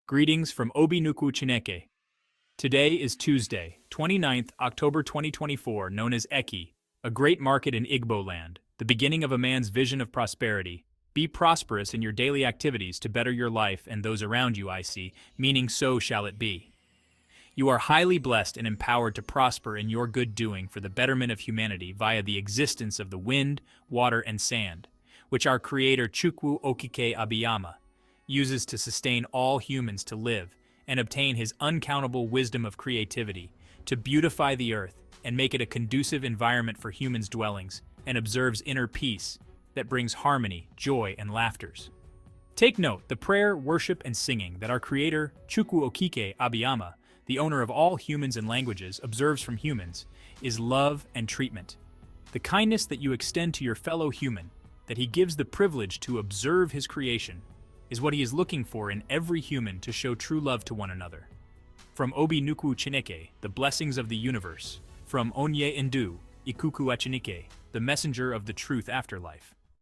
Greetings from Obi-Nuku Chineke. Today is Tuesday, 29th October 2024, known as Eki, a great market in Igbo land, the beginning of a man's vision of prosperity. Be prosperous in your daily activities to better your life and those around you, I see, meaning so shall it be. You are highly blessed and empowered to prosper in your good doing for the betterment of humanity via the existence of the wind, water, and sand, which our Creator Chukwu Okike Abiyama uses to sustain all humans to live and obtain his uncountable wisdom of creativity, to beautify the earth and make it a conducive environment for humans' dwellings, and observes inner peace that brings harmony, joy, and laughters. Take note, the prayer, worship, and singing that our Creator, Chukwu Okike Abiyama, the owner of all humans and languages, observes from humans, is love and treatment. The kindness that you extend to your fellow human, that he gives the privilege to observe his creation, is what he is looking for in every human to show true love to one another. From Obi-Nuku Chineke, the blessings of the universe. From Onye Ndu, Ikuku Achinike, the messenger of the truth afterlife.